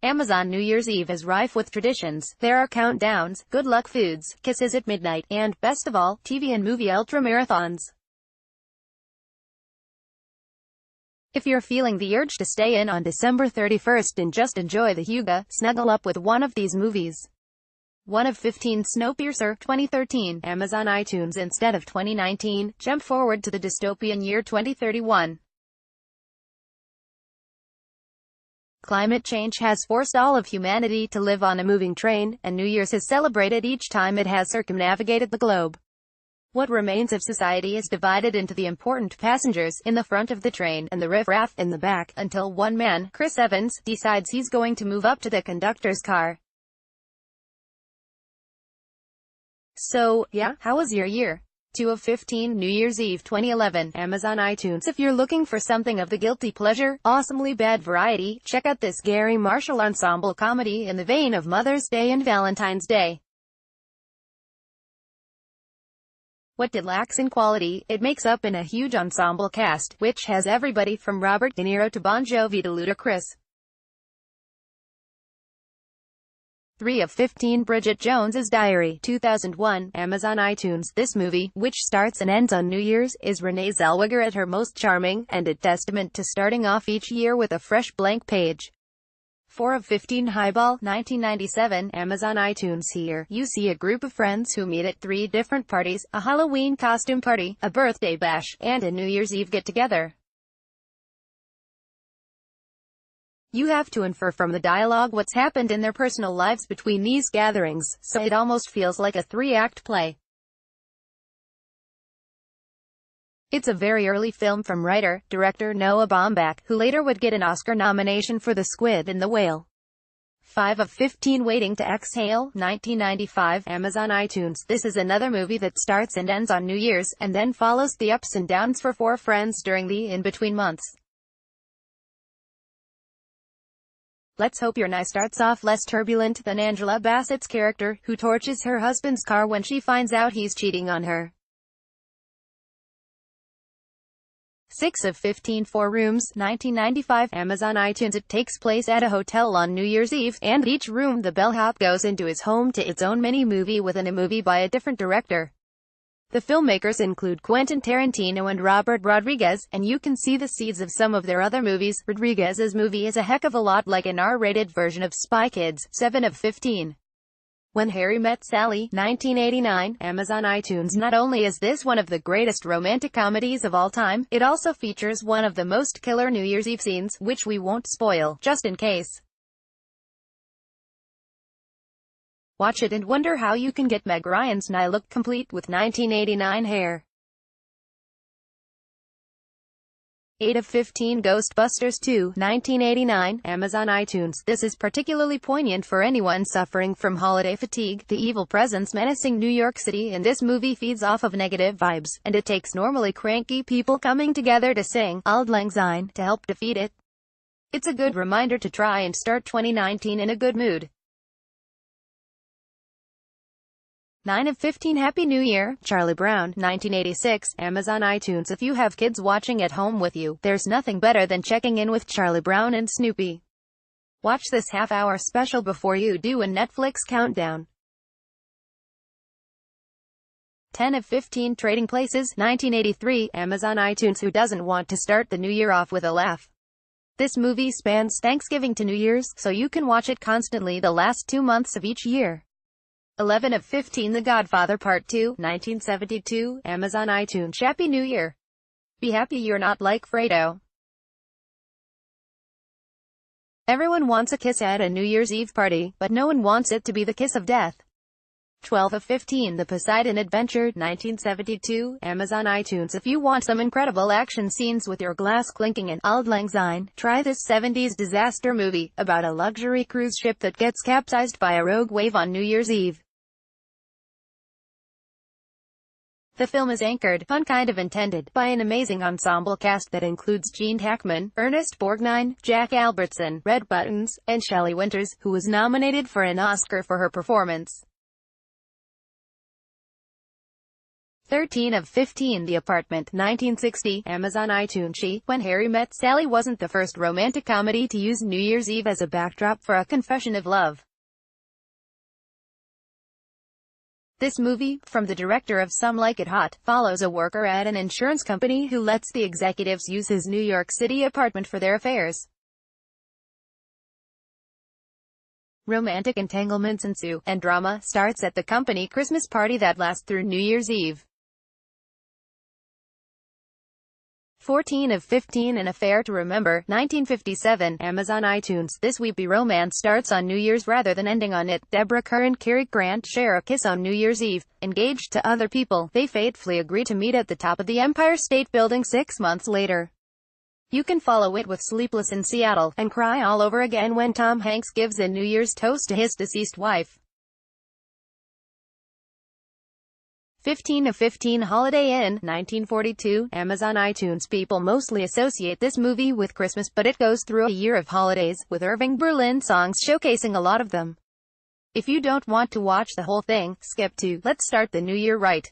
Amazon New Year's Eve is rife with traditions. There are countdowns, good luck foods, kisses at midnight, and, best of all, TV and movie ultra-marathons. If you're feeling the urge to stay in on December 31st and just enjoy the hygge, snuggle up with one of these movies. 1 of 15 Snowpiercer, 2013, Amazon iTunes instead of 2019, jump forward to the dystopian year 2031. Climate change has forced all of humanity to live on a moving train, and New Year's has celebrated each time it has circumnavigated the globe. What remains of society is divided into the important passengers in the front of the train and the riff-raff in the back, until one man, Chris Evans, decides he's going to move up to the conductor's car. So, yeah, how was your year? 2 of 15 New Year's Eve 2011, Amazon iTunes. If you're looking for something of the guilty pleasure, awesomely bad variety, check out this Gary Marshall ensemble comedy in the vein of Mother's Day and Valentine's Day. What it lacks in quality, it makes up in a huge ensemble cast, which has everybody from Robert De Niro to Bon Jovi to Ludacris. 3 of 15 Bridget Jones's Diary, 2001, Amazon iTunes. This movie, which starts and ends on New Year's, is Renee Zellweger at her most charming, and a testament to starting off each year with a fresh blank page. 4 of 15 Highball, 1997, Amazon iTunes. Here, you see a group of friends who meet at 3 different parties: a Halloween costume party, a birthday bash, and a New Year's Eve get-together. You have to infer from the dialogue what's happened in their personal lives between these gatherings, so it almost feels like a 3-act play. It's a very early film from writer-director Noah Baumbach, who later would get an Oscar nomination for The Squid and the Whale. 5 of 15 Waiting to Exhale, 1995, Amazon iTunes. This is another movie that starts and ends on New Year's, and then follows the ups and downs for 4 friends during the in-between months. Let's hope your night starts off less turbulent than Angela Bassett's character, who torches her husband's car when she finds out he's cheating on her. 6 of 15 Four Rooms, 1995, Amazon iTunes. It takes place at a hotel on New Year's Eve, and each room the bellhop goes into his home to its own mini-movie within a movie by a different director. The filmmakers include Quentin Tarantino and Robert Rodriguez, and you can see the seeds of some of their other movies. Rodriguez's movie is a heck of a lot like an R-rated version of Spy Kids. 7 of 15. When Harry Met Sally, 1989, Amazon iTunes. Not only is this one of the greatest romantic comedies of all time, it also features one of the most killer New Year's Eve scenes, which we won't spoil, just in case. Watch it and wonder how you can get Meg Ryan's Nye look complete with 1989 hair. 8 of 15 Ghostbusters 2, 1989, Amazon iTunes. This is particularly poignant for anyone suffering from holiday fatigue. The evil presence menacing New York City in this movie feeds off of negative vibes, and it takes normally cranky people coming together to sing Auld Lang Syne to help defeat it. It's a good reminder to try and start 2019 in a good mood. 9 of 15 Happy New Year, Charlie Brown, 1986, Amazon iTunes. If you have kids watching at home with you, there's nothing better than checking in with Charlie Brown and Snoopy. Watch this half-hour special before you do a Netflix countdown. 10 of 15 Trading Places, 1983, Amazon iTunes. Who doesn't want to start the new year off with a laugh? This movie spans Thanksgiving to New Year's, so you can watch it constantly the last 2 months of each year. 11 of 15 The Godfather Part 2, 1972, Amazon iTunes. Happy New Year. Be happy you're not like Fredo. Everyone wants a kiss at a New Year's Eve party, but no one wants it to be the kiss of death. 12 of 15 The Poseidon Adventure, 1972, Amazon iTunes. If you want some incredible action scenes with your glass clinking and Auld Lang Syne, try this 70s disaster movie, about a luxury cruise ship that gets capsized by a rogue wave on New Year's Eve. The film is anchored, pun kind of intended, by an amazing ensemble cast that includes Gene Hackman, Ernest Borgnine, Jack Albertson, Red Buttons, and Shelley Winters, who was nominated for an Oscar for her performance. 13 of 15 The Apartment, 1960, Amazon iTunes. When Harry Met Sally wasn't the first romantic comedy to use New Year's Eve as a backdrop for a confession of love. This movie, from the director of Some Like It Hot, follows a worker at an insurance company who lets the executives use his New York City apartment for their affairs. Romantic entanglements ensue, and drama starts at the company Christmas party that lasts through New Year's Eve. 14 of 15 An Affair to Remember, 1957, Amazon iTunes. This weepy romance starts on New Year's rather than ending on it. Deborah Kerr and Cary Grant share a kiss on New Year's Eve. Engaged to other people, they fatefully agree to meet at the top of the Empire State Building 6 months later. You can follow it with Sleepless in Seattle, and cry all over again when Tom Hanks gives a New Year's toast to his deceased wife. 15 of 15 Holiday Inn, 1942, Amazon iTunes. People mostly associate this movie with Christmas, but it goes through a year of holidays, with Irving Berlin songs showcasing a lot of them. If you don't want to watch the whole thing, skip to Let's Start the New Year Right.